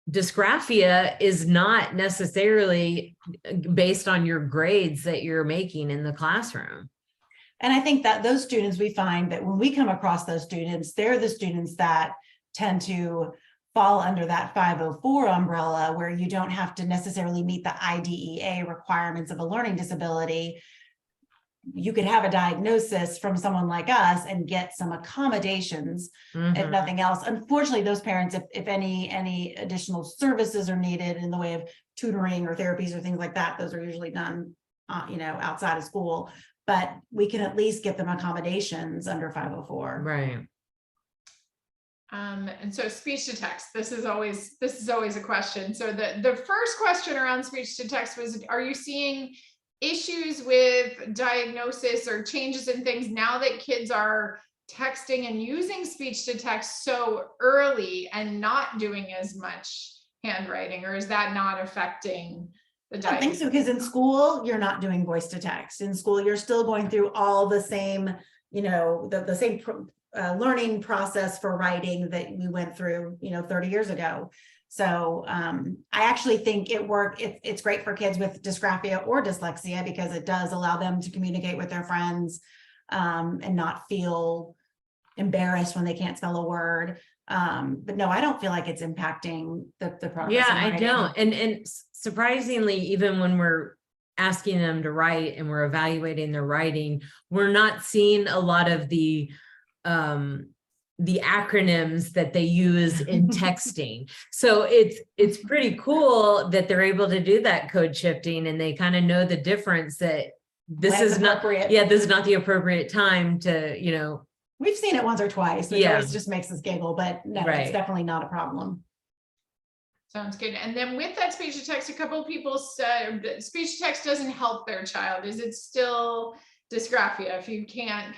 dysgraphia is not necessarily based on your grades that you're making in the classroom. And I think that those students, we find that when we come across those students, they're the students that tend to fall under that 504 umbrella, where you don't have to necessarily meet the IDEA requirements of a learning disability. You could have a diagnosis from someone like us and get some accommodations, if nothing else. Unfortunately, those parents, if any additional services are needed in the way of tutoring or therapies or things like that, those are usually done, outside of school. But we can at least get them accommodations under 504. Right. And so speech to text, this is always a question. So the first question around speech to text was, are you seeing issues with diagnosis or changes in things now that kids are texting and using speech to text so early and not doing as much handwriting, or is that not affecting the diagnosis? I think so, because in school, you're not doing voice to text. In school, you're still going through all the same, the same learning process for writing that we went through, 30 years ago. So I actually think it's great for kids with dysgraphia or dyslexia, because it does allow them to communicate with their friends and not feel embarrassed when they can't spell a word. But no, I don't feel like it's impacting the progress. Yeah, I don't. And surprisingly, even when we're asking them to write and we're evaluating their writing, we're not seeing a lot of the acronyms that they use in texting. So it's pretty cool that they're able to do that code shifting, and they kind of know the difference that this is not the appropriate time to, We've seen it once or twice. It always just makes us giggle, but no, Right. It's definitely not a problem. Sounds good. And then with that speech to text, a couple of people said speech to text doesn't help their child. Is it still dysgraphia if you can't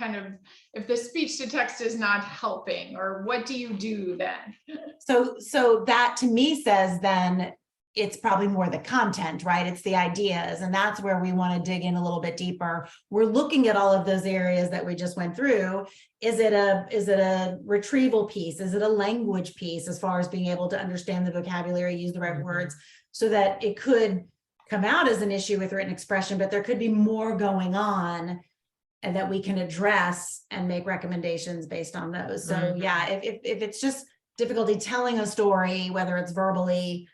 if the speech to text is not helping, or what do you do then? So that to me says then it's probably more the content, right? It's the ideas. And that's where we want to dig in a little bit deeper. We're looking at all of those areas that we just went through. Is it a retrieval piece? Is it a language piece, as far as being able to understand the vocabulary, use the right words, so that it could come out as an issue with written expression, but there could be more going on, and that we can address and make recommendations based on those. So yeah, if it's just difficulty telling a story, whether it's verbally,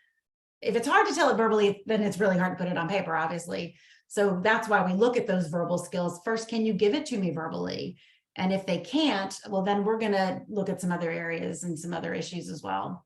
if it's hard to tell it verbally, then it's really hard to put it on paper, obviously. So that's why we look at those verbal skills. First, can you give it to me verbally? And if they can't, well, then we're going to look at some other areas and some other issues as well.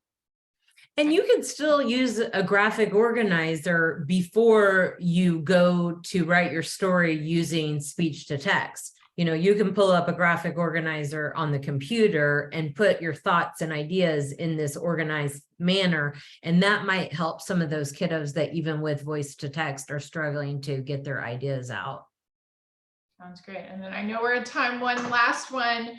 And you can still use a graphic organizer before you go to write your story using speech to text. You can pull up a graphic organizer on the computer and put your thoughts and ideas in this organized manner. And that might help some of those kiddos that even with voice to text are struggling to get their ideas out. Sounds great. And then I know we're at time. One last one.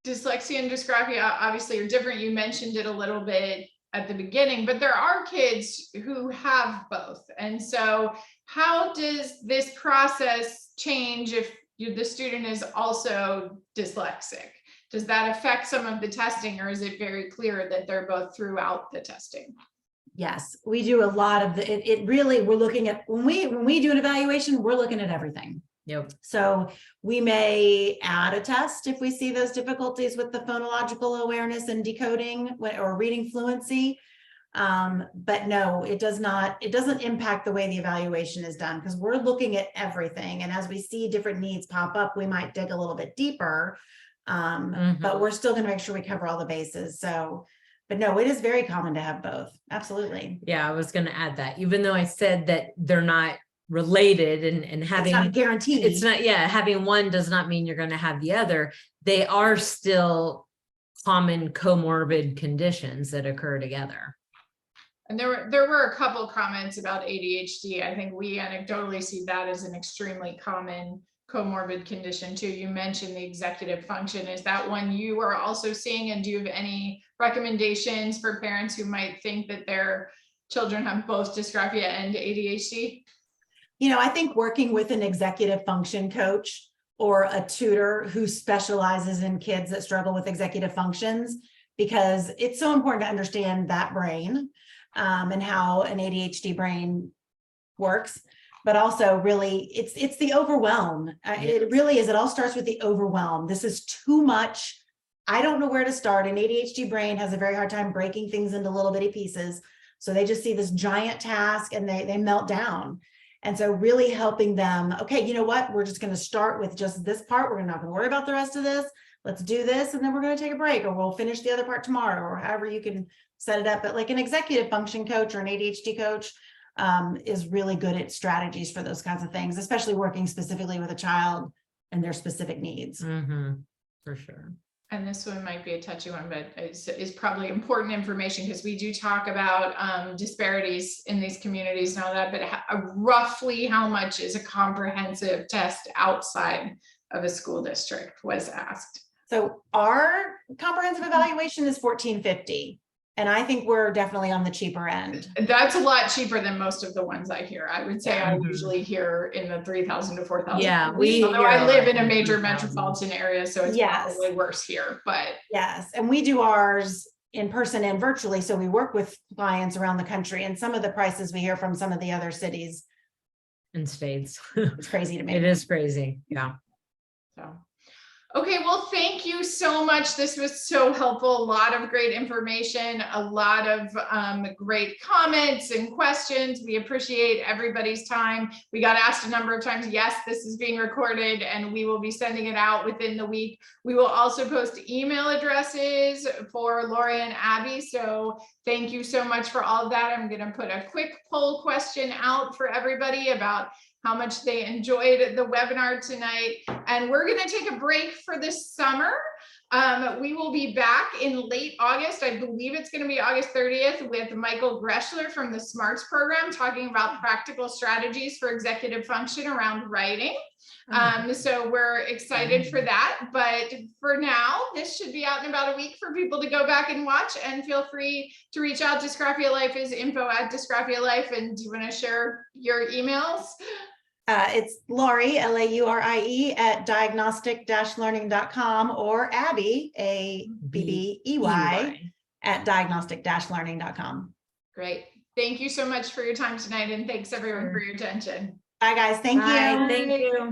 Dyslexia and dysgraphia obviously are different. You mentioned it a little bit at the beginning, but there are kids who have both. And so how does this process change if the student is also dyslexic? Does that affect some of the testing, or is it very clear that they're both throughout the testing? Yes, we do a lot of it really, we're looking at, when we do an evaluation, we're looking at everything. Yep. So we may add a test if we see those difficulties with the phonological awareness and decoding or reading fluency. But no, it doesn't impact the way the evaluation is done, because we're looking at everything. And as we see different needs pop up, we might dig a little bit deeper. But we're still going to make sure we cover all the bases. So, but no, it is very common to have both. Absolutely. Yeah, I was going to add that, even though I said that they're not related and having, it's not guaranteed. It's not, having one does not mean you're going to have the other. They are still common comorbid conditions that occur together. And there were a couple comments about ADHD. I think we anecdotally see that as an extremely common comorbid condition too. You mentioned the executive function. Is that one you are also seeing? And do you have any recommendations for parents who might think that their children have both dysgraphia and ADHD? You know, I think working with an executive function coach or a tutor who specializes in kids that struggle with executive functions, because it's so important to understand that brain and how an ADHD brain works, but also really it's the overwhelm. It really is. It all starts with the overwhelm. This is too much. I don't know where to start. An ADHD brain has a very hard time breaking things into little bitty pieces. So they just see this giant task and they melt down. And so really helping them, okay, you know what? We're just going to start with just this part. We're not going to worry about the rest of this. Let's do this. And then we're going to take a break, or we'll finish the other part tomorrow, or however you can set it up. But like an executive function coach or an ADHD coach is really good at strategies for those kinds of things, especially working specifically with a child and their specific needs. For sure. And this one might be a touchy one, but is probably important information, because we do talk about disparities in these communities and all that, but roughly how much is a comprehensive test outside of a school district was asked. So our comprehensive evaluation is $1,450. And I think we're definitely on the cheaper end. That's a lot cheaper than most of the ones I hear. I would say I usually hear in the $3,000 to $4,000. Yeah, although I live in a major metropolitan area, so it's probably worse here. But yes, and we do ours in person and virtually. So we work with clients around the country, and some of the prices we hear from some of the other cities and states. It's crazy to me. It is crazy. Yeah. So. Okay, well, thank you so much. This was so helpful. A lot of great information, a lot of great comments and questions. We appreciate everybody's time. We got asked a number of times. Yes, this is being recorded and we will be sending it out within the week. We will also post email addresses for Laurie and Abby. So thank you so much for all of that. I'm going to put a quick poll question out for everybody about how much they enjoyed the webinar tonight. And we're going to take a break for this summer. We will be back in late August. I believe it's going to be August 30th with Michael Greschler from the SMARTS program, talking about practical strategies for executive function around writing. So we're excited for that. But for now, this should be out in about a week for people to go back and watch, and feel free to reach out. Dysgraphia Life is info@Dysgraphia Life. And do you want to share your emails? It's Laurie, Laurie at diagnostic-learning.com, or Abby, ABBEY, at diagnostic-learning.com. Great. Thank you so much for your time tonight. And thanks everyone for your attention. Bye guys. Thank you. Thank you.